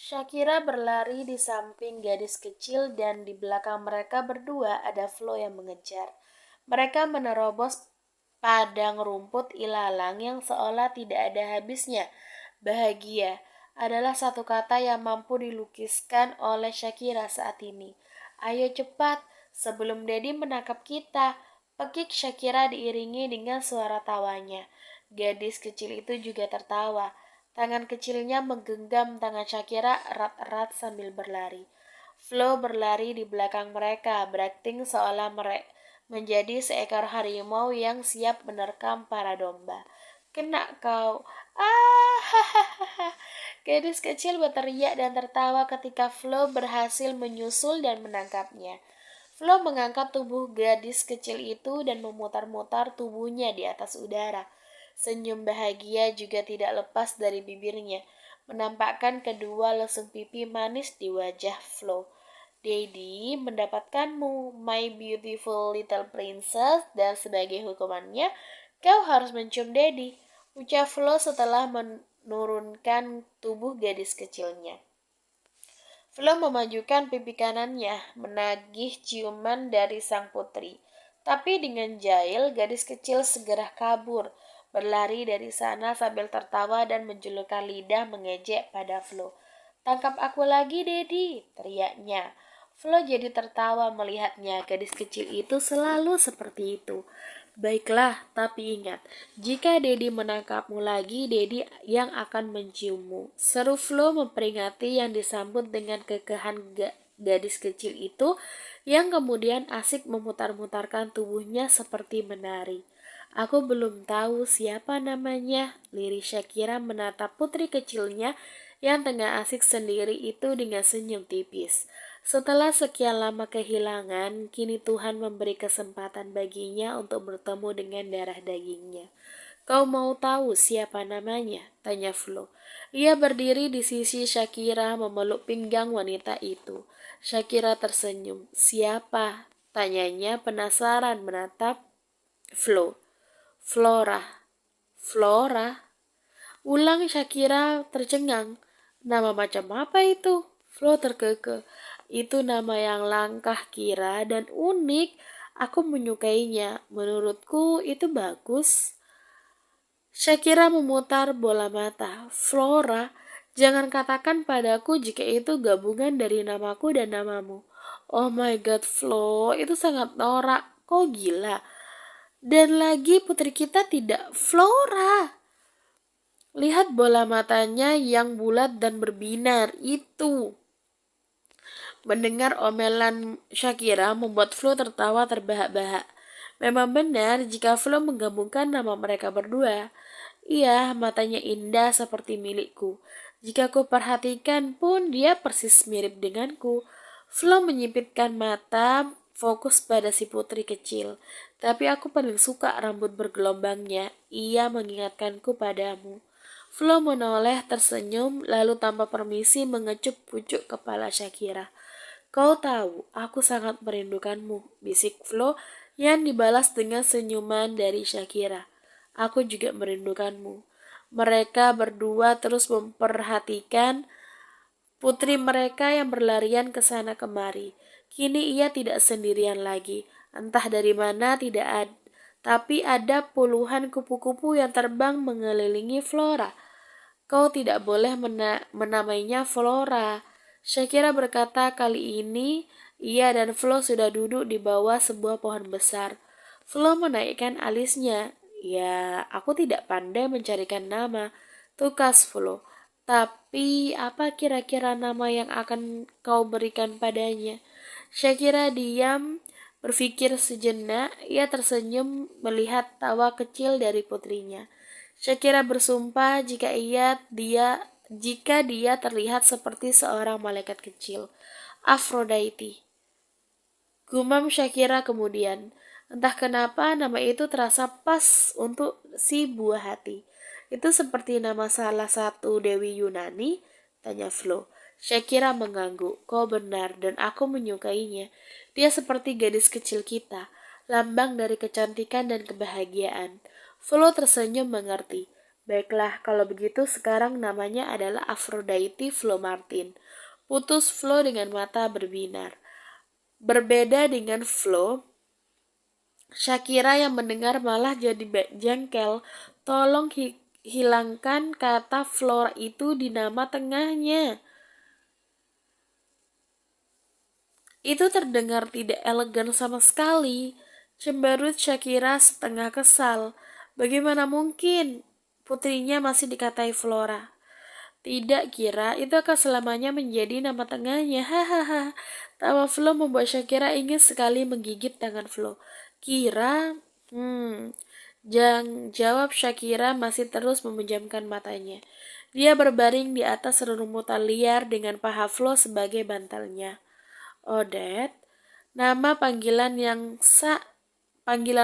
Shakira berlari di samping gadis kecil dan di belakang mereka berdua ada Flo yang mengejar. Mereka menerobos padang rumput ilalang yang seolah tidak ada habisnya. Bahagia adalah satu kata yang mampu dilukiskan oleh Shakira saat ini. Ayo cepat, sebelum Dedi menangkap kita. Pekik Shakira diiringi dengan suara tawanya. Gadis kecil itu juga tertawa. Tangan kecilnya menggenggam tangan Shakira erat-erat sambil berlari. Flo berlari di belakang mereka, berakting seolah menjadi seekor harimau yang siap menerkam para domba. Kena kau. Ah, hahaha. Gadis kecil berteriak dan tertawa ketika Flo berhasil menyusul dan menangkapnya. Flo mengangkat tubuh gadis kecil itu dan memutar-mutar tubuhnya di atas udara. Senyum bahagia juga tidak lepas dari bibirnya, menampakkan kedua lesung pipi manis di wajah Flo. Daddy mendapatkanmu, my beautiful little princess, dan sebagai hukumannya, kau harus mencium Daddy, ucap Flo setelah menurunkan tubuh gadis kecilnya. Flo memajukan pipi kanannya, menagih ciuman dari sang putri. Tapi dengan jahil, gadis kecil segera kabur, berlari dari sana sambil tertawa dan menjulurkan lidah mengejek pada Flo. Tangkap aku lagi, Dedi, teriaknya. Flo jadi tertawa melihatnya, gadis kecil itu selalu seperti itu. Baiklah, tapi ingat, jika Dedi menangkapmu lagi, Dedi yang akan menciummu. Seru Flo memperingati yang disambut dengan kekehan gadis kecil itu yang kemudian asik memutar-mutarkan tubuhnya seperti menari. Aku belum tahu siapa namanya, lirik Shakira menatap putri kecilnya yang tengah asik sendiri itu dengan senyum tipis. Setelah sekian lama kehilangan, kini Tuhan memberi kesempatan baginya untuk bertemu dengan darah dagingnya. Kau mau tahu siapa namanya? Tanya Flo. Ia berdiri di sisi Shakira memeluk pinggang wanita itu. Shakira tersenyum. Siapa? Tanyanya penasaran menatap Flo. Flora. Flora? Ulang Shakira tercengang. Nama macam apa itu? Flo terkekeh. Itu nama yang langkah kira dan unik. Aku menyukainya. Menurutku itu bagus. Shakira memutar bola mata. Flora, jangan katakan padaku jika itu gabungan dari namaku dan namamu. Oh my god, Flo, itu sangat norak. Kok gila? Dan lagi putri kita tidak Flora. Lihat bola matanya yang bulat dan berbinar itu. Mendengar omelan Shakira membuat Flo tertawa terbahak-bahak. Memang benar jika Flo menggabungkan nama mereka berdua. Iya, matanya indah seperti milikku. Jika ku perhatikan pun dia persis mirip denganku. Flo menyipitkan mata, fokus pada si putri kecil. Tapi aku paling suka rambut bergelombangnya. Ia mengingatkanku padamu. Flo menoleh tersenyum lalu tanpa permisi mengecup pucuk kepala Shakira. Kau tahu, aku sangat merindukanmu, bisik Flo yang dibalas dengan senyuman dari Shakira. Aku juga merindukanmu. Mereka berdua terus memperhatikan putri mereka yang berlarian ke sana kemari. Kini ia tidak sendirian lagi. Entah dari mana tidak ada, tapi ada puluhan kupu-kupu yang terbang mengelilingi Flora. Kau tidak boleh menamainya Flora. Shakira berkata kali ini ia dan Flo sudah duduk di bawah sebuah pohon besar. Flo menaikkan alisnya. Ya, aku tidak pandai mencarikan nama. Tukas Flo. Tapi apa kira-kira nama yang akan kau berikan padanya? Shakira diam, berpikir sejenak. Ia tersenyum melihat tawa kecil dari putrinya. Shakira bersumpah jika dia terlihat seperti seorang malaikat kecil. Aphrodite. Gumam Shakira kemudian. Entah kenapa nama itu terasa pas untuk si buah hati. Itu seperti nama salah satu dewi Yunani? Tanya Flo. Shakira mengangguk. Kau benar dan aku menyukainya. Dia seperti gadis kecil kita. Lambang dari kecantikan dan kebahagiaan. Flo tersenyum mengerti. Baiklah, kalau begitu sekarang namanya adalah Aphrodite Flo Martin. Putus Flo dengan mata berbinar. Berbeda dengan Flo, Shakira yang mendengar malah jadi jengkel. Tolong hilangkan kata Flora itu di nama tengahnya. Itu terdengar tidak elegan sama sekali. Cemberut Shakira setengah kesal. Bagaimana mungkin putrinya masih dikatai Flora? Tidak, Kira, itu akan selamanya menjadi nama tengahnya. Hahaha. Tawa Flo membuat Shakira ingin sekali menggigit tangan Flo. Kira, jawab Shakira masih terus memejamkan matanya. Dia berbaring di atas rerumputan liar dengan paha Flo sebagai bantalnya. Odette, nama panggilan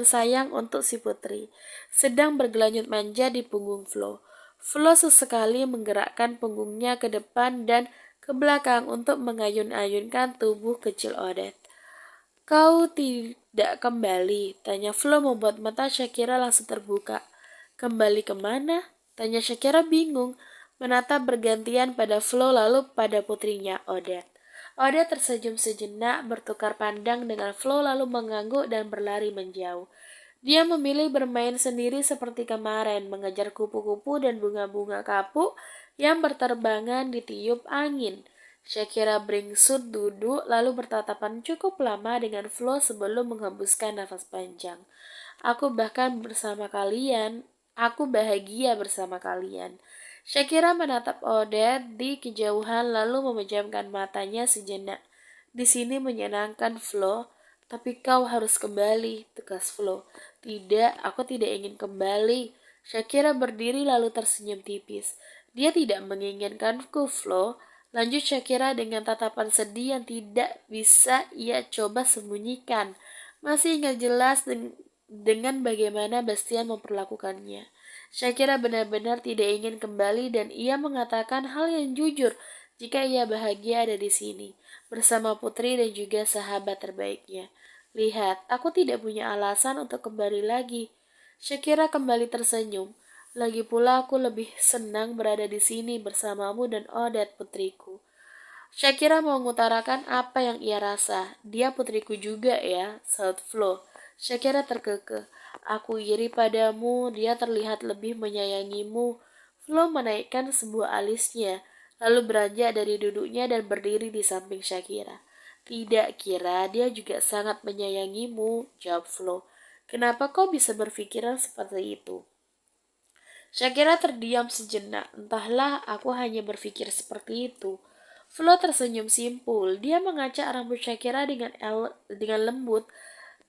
sayang untuk si putri, sedang bergelanjut manja di punggung Flo. Flo sesekali menggerakkan punggungnya ke depan dan ke belakang untuk mengayun-ayunkan tubuh kecil Odette. Kau tidak kembali? Tanya Flo membuat mata Shakira langsung terbuka. Kembali kemana? Tanya Shakira bingung, menatap bergantian pada Flo lalu pada putrinya, Odette. Odette tersenyum sejenak, bertukar pandang dengan Flo lalu mengangguk dan berlari menjauh. Dia memilih bermain sendiri seperti kemarin, mengejar kupu-kupu dan bunga-bunga kapuk yang berterbangan ditiup angin. Shakira bringsut duduk lalu bertatapan cukup lama dengan Flo sebelum menghembuskan nafas panjang. Aku bahagia bersama kalian. Shakira menatap Odette di kejauhan lalu memejamkan matanya sejenak. Di sini menyenangkan, Flo, tapi kau harus kembali, tegas Flo. Tidak, aku tidak ingin kembali. Shakira berdiri lalu tersenyum tipis. Dia tidak menginginkanku, Flo. Lanjut Shakira dengan tatapan sedih yang tidak bisa ia coba sembunyikan. Masih ingat jelas dengan bagaimana Bastian memperlakukannya. Shakira benar-benar tidak ingin kembali dan ia mengatakan hal yang jujur jika ia bahagia ada di sini, bersama putri dan juga sahabat terbaiknya. Lihat, aku tidak punya alasan untuk kembali lagi. Shakira kembali tersenyum. Lagi pula aku lebih senang berada di sini bersamamu dan Odette putriku. Shakira mau mengutarakan apa yang ia rasa. Dia putriku juga ya, saut Flo. Shakira terkekeh. Aku iri padamu, dia terlihat lebih menyayangimu. Flo menaikkan sebuah alisnya, lalu beranjak dari duduknya dan berdiri di samping Shakira. Tidak, Kira, dia juga sangat menyayangimu, jawab Flo. Kenapa kau bisa berpikiran seperti itu? Shakira terdiam sejenak. Entahlah, aku hanya berpikir seperti itu. Flo tersenyum simpul. Dia mengacak rambut Shakira dengan lembut.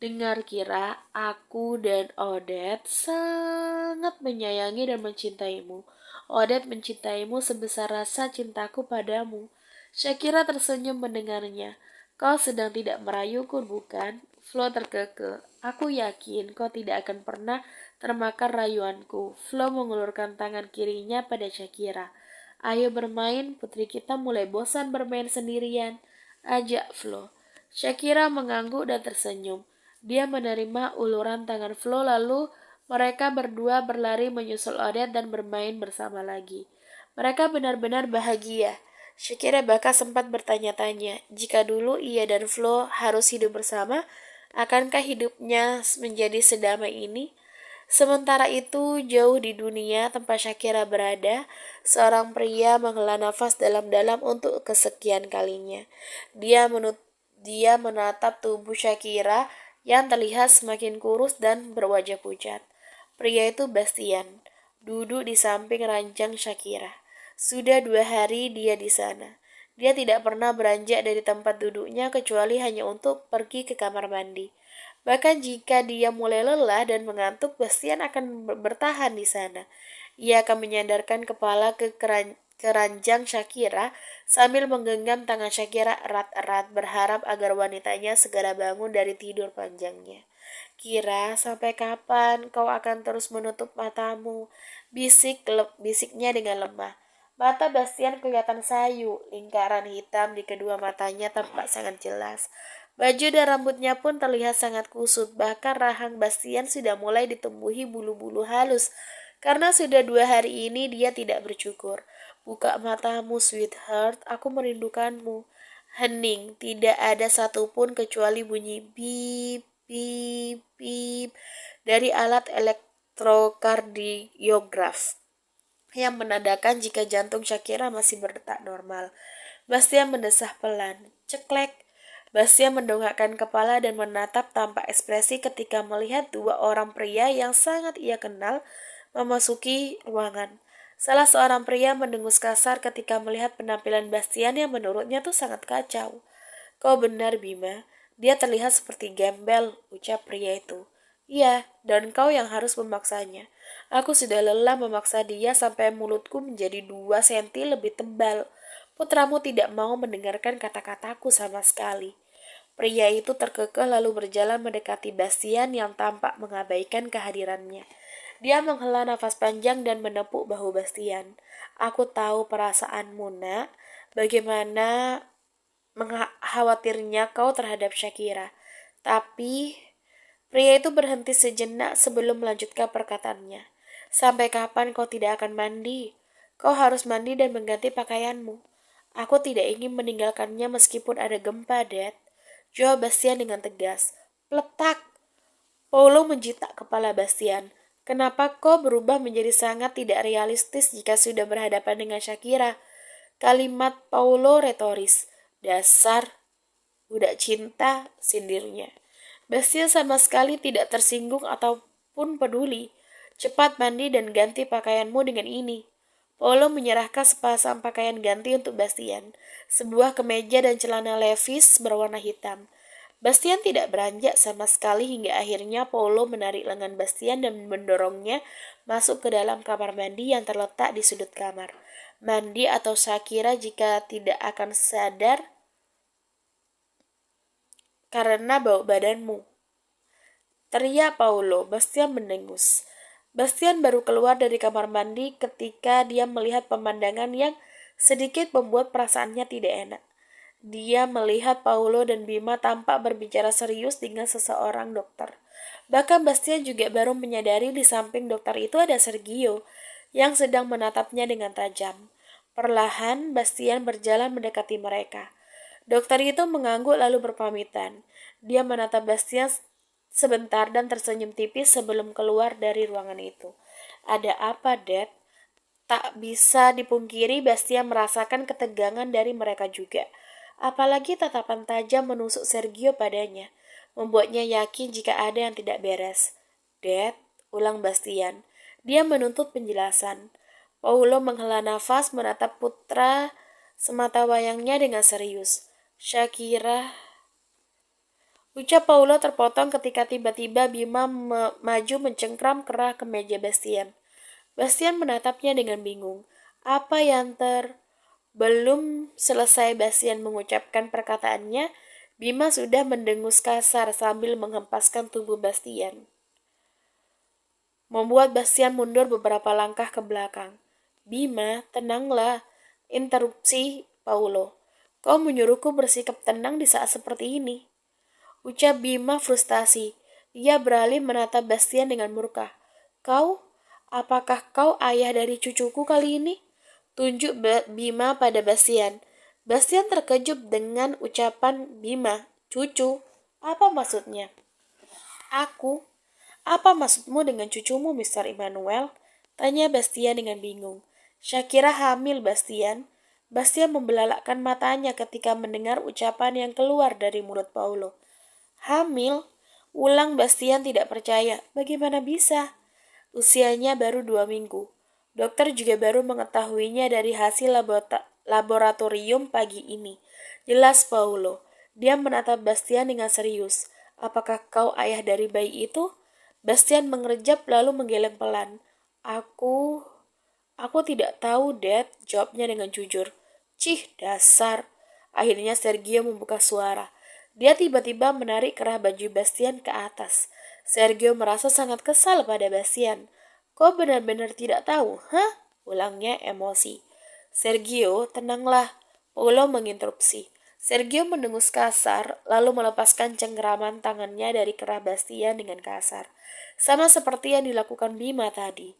Dengar Kira, aku dan Odette sangat menyayangi dan mencintaimu. Odette mencintaimu sebesar rasa cintaku padamu. Shakira tersenyum mendengarnya. Kau sedang tidak merayuku, bukan? Flo terkekeh. Aku yakin kau tidak akan pernah termakan rayuanku. Flo mengulurkan tangan kirinya pada Shakira. Ayo bermain, putri kita mulai bosan bermain sendirian. Ajak Flo. Shakira mengangguk dan tersenyum. Dia menerima uluran tangan Flo lalu mereka berdua berlari menyusul Odette dan bermain bersama lagi. Mereka benar-benar bahagia. Shakira bahkan sempat bertanya-tanya, jika dulu ia dan Flo harus hidup bersama, akankah hidupnya menjadi sedamai ini? Sementara itu, jauh di dunia tempat Shakira berada, seorang pria menghela nafas dalam-dalam untuk kesekian kalinya. Dia menatap tubuh Shakira yang terlihat semakin kurus dan berwajah pucat. Pria itu Bastian, duduk di samping ranjang Shakira. Sudah 2 hari dia di sana. Dia tidak pernah beranjak dari tempat duduknya kecuali hanya untuk pergi ke kamar mandi. Bahkan jika dia mulai lelah dan mengantuk, Bastian akan bertahan di sana. Ia akan menyandarkan kepala ke keranjang Shakira sambil menggenggam tangan Shakira erat-erat berharap agar wanitanya segera bangun dari tidur panjangnya. Kira, sampai kapan kau akan terus menutup matamu? Bisiknya dengan lemah. Mata Bastian kelihatan sayu, lingkaran hitam di kedua matanya tampak sangat jelas. Baju dan rambutnya pun terlihat sangat kusut, bahkan rahang Bastian sudah mulai ditumbuhi bulu-bulu halus Karena sudah 2 hari ini dia tidak bercukur. Buka matamu, sweetheart, aku merindukanmu. Hening, tidak ada satupun kecuali bunyi bip, bip, bip dari alat elektrokardiograf yang menandakan jika jantung Shakira masih berdetak normal. Bastian mendesah pelan. Ceklek. Bastian mendongakkan kepala dan menatap tanpa ekspresi ketika melihat 2 orang pria yang sangat ia kenal memasuki ruangan. Salah seorang pria mendengus kasar ketika melihat penampilan Bastian yang menurutnya tuh sangat kacau. Kau benar, Bima. Dia terlihat seperti gembel, ucap pria itu. Iya, dan kau yang harus memaksanya. Aku sudah lelah memaksa dia sampai mulutku menjadi 2 senti lebih tebal. Putramu tidak mau mendengarkan kata-kataku sama sekali. Pria itu terkekeh lalu berjalan mendekati Bastian yang tampak mengabaikan kehadirannya. Dia menghela nafas panjang dan menepuk bahu Bastian. Aku tahu perasaanmu, nak. Bagaimana khawatirnya kau terhadap Shakira. Tapi pria itu berhenti sejenak sebelum melanjutkan perkataannya. Sampai kapan kau tidak akan mandi? Kau harus mandi dan mengganti pakaianmu. Aku tidak ingin meninggalkannya meskipun ada gempa, Dad. Jawab Bastian dengan tegas. Peletak. Paulo menjitak kepala Bastian. Kenapa kau berubah menjadi sangat tidak realistis jika sudah berhadapan dengan Shakira? Kalimat Paulo retoris. Dasar budak cinta, sindirnya. Bastian sama sekali tidak tersinggung ataupun peduli. Cepat mandi dan ganti pakaianmu dengan ini. Paulo menyerahkan sepasang pakaian ganti untuk Bastian, sebuah kemeja dan celana levis berwarna hitam. Bastian tidak beranjak sama sekali hingga akhirnya Paulo menarik lengan Bastian dan mendorongnya masuk ke dalam kamar mandi yang terletak di sudut kamar. Mandi atau Shakira jika tidak akan sadar karena bau badanmu. Teriak Paulo. Bastian mendengus. Bastian baru keluar dari kamar mandi ketika dia melihat pemandangan yang sedikit membuat perasaannya tidak enak. Dia melihat Paulo dan Bima tampak berbicara serius dengan seseorang dokter. Bahkan Bastian juga baru menyadari di samping dokter itu ada Sergio yang sedang menatapnya dengan tajam. Perlahan Bastian berjalan mendekati mereka. Dokter itu mengangguk lalu berpamitan. Dia menatap Bastian sebentar dan tersenyum tipis sebelum keluar dari ruangan itu. Ada apa, Dad? Tak bisa dipungkiri Bastian merasakan ketegangan dari mereka juga. Apalagi tatapan tajam menusuk Sergio padanya, membuatnya yakin jika ada yang tidak beres. Dad, ulang Bastian. Dia menuntut penjelasan. Paulo menghela nafas menatap putra semata wayangnya dengan serius. Shakira, ucap Paulo terpotong ketika tiba-tiba Bima maju mencengkram kerah ke meja Bastian. Bastian menatapnya dengan bingung. Apa yang Belum selesai Bastian mengucapkan perkataannya, Bima sudah mendengus kasar sambil menghempaskan tubuh Bastian, membuat Bastian mundur beberapa langkah ke belakang. Bima, tenanglah, interupsi Paulo. Kau menyuruhku bersikap tenang di saat seperti ini. Ucap Bima frustasi. Ia beralih menatap Bastian dengan murka. Kau? Apakah kau ayah dari cucuku kali ini? Tunjuk Bima pada Bastian. Bastian terkejut dengan ucapan Bima. Cucu? Apa maksudnya? Aku? Apa maksudmu dengan cucumu, Mr. Emmanuel? Tanya Bastian dengan bingung. Shakira hamil, Bastian. Bastian membelalakkan matanya ketika mendengar ucapan yang keluar dari mulut Paulo. Hamil? Ulang Bastian tidak percaya. Bagaimana bisa? Usianya baru 2 minggu. Dokter juga baru mengetahuinya dari hasil laboratorium pagi ini. Jelas Paulo. Dia menatap Bastian dengan serius. Apakah kau ayah dari bayi itu? Bastian mengerjap lalu menggeleng pelan. Aku tidak tahu, Dad, jawabnya dengan jujur. Cih, dasar. Akhirnya Sergio membuka suara. Dia tiba-tiba menarik kerah baju Bastian ke atas. Sergio merasa sangat kesal pada Bastian. Kau benar-benar tidak tahu, hah? Ulangnya emosi. Sergio, tenanglah. Paulo menginterupsi. Sergio mendengus kasar, lalu melepaskan cengkeraman tangannya dari kerah Bastian dengan kasar. Sama seperti yang dilakukan Bima tadi.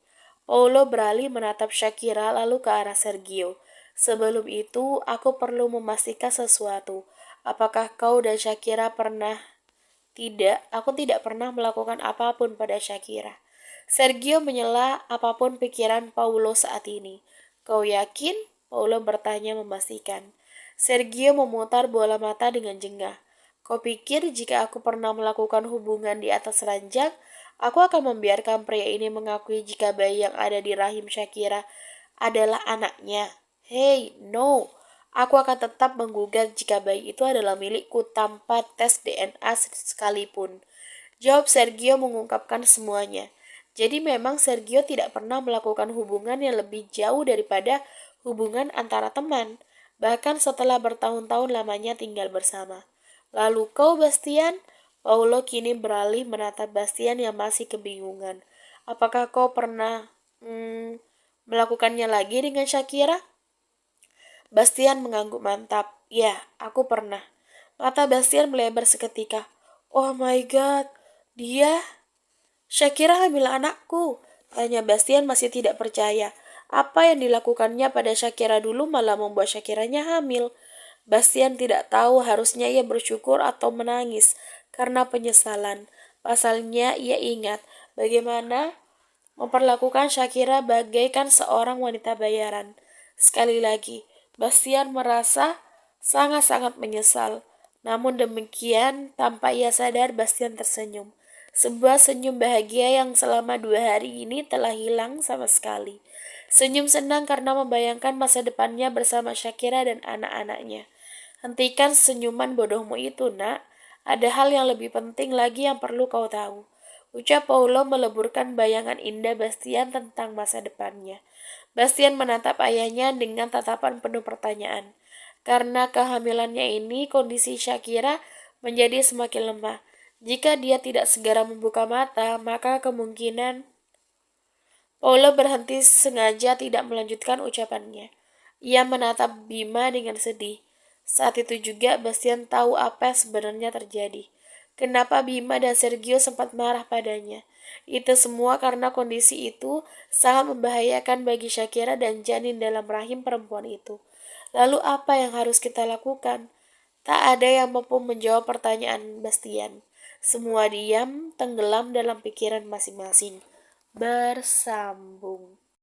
Paulo beralih menatap Shakira lalu ke arah Sergio. Sebelum itu, aku perlu memastikan sesuatu. Apakah kau dan Shakira pernah? Tidak, aku tidak pernah melakukan apapun pada Shakira. Sergio menyela apapun pikiran Paulo saat ini. Kau yakin? Paulo bertanya memastikan. Sergio memutar bola mata dengan jengah. Kau pikir jika aku pernah melakukan hubungan di atas ranjang, aku akan membiarkan pria ini mengakui jika bayi yang ada di rahim Shakira adalah anaknya? Hey, no. Aku akan tetap menggugat jika bayi itu adalah milikku tanpa tes DNA sekalipun. Jawab Sergio mengungkapkan semuanya. Jadi memang Sergio tidak pernah melakukan hubungan yang lebih jauh daripada hubungan antara teman, bahkan setelah bertahun-tahun lamanya tinggal bersama. Lalu kau, Bastian? Paulo kini beralih menatap Bastian yang masih kebingungan. Apakah kau pernah melakukannya lagi dengan Shakira? Bastian mengangguk mantap. Ya, aku pernah. Mata Bastian melebar seketika. Oh my god, dia? Shakira hamil anakku. Tanya Bastian masih tidak percaya. Apa yang dilakukannya pada Shakira dulu malah membuat Shakiranya hamil. Bastian tidak tahu harusnya ia bersyukur atau menangis karena penyesalan. Pasalnya ia ingat bagaimana memperlakukan Shakira bagaikan seorang wanita bayaran. Sekali lagi, Bastian merasa sangat-sangat menyesal. Namun demikian, tanpa ia sadar, Bastian tersenyum. Sebuah senyum bahagia yang selama 2 hari ini telah hilang sama sekali. Senyum senang karena membayangkan masa depannya bersama Shakira dan anak-anaknya. Hentikan senyuman bodohmu itu, nak. Ada hal yang lebih penting lagi yang perlu kau tahu. Ucap Paulo meleburkan bayangan indah Bastian tentang masa depannya. Bastian menatap ayahnya dengan tatapan penuh pertanyaan. Karena kehamilannya ini, kondisi Shakira menjadi semakin lemah. Jika dia tidak segera membuka mata, maka kemungkinan Paulo berhenti sengaja tidak melanjutkan ucapannya. Ia menatap Bima dengan sedih. Saat itu juga Bastian tahu apa yang sebenarnya terjadi. Kenapa Bima dan Sergio sempat marah padanya. Itu semua karena kondisi itu sangat membahayakan bagi Shakira dan janin dalam rahim perempuan itu. Lalu apa yang harus kita lakukan? Tak ada yang mampu menjawab pertanyaan Bastian. Semua diam, tenggelam dalam pikiran masing-masing. Bersambung.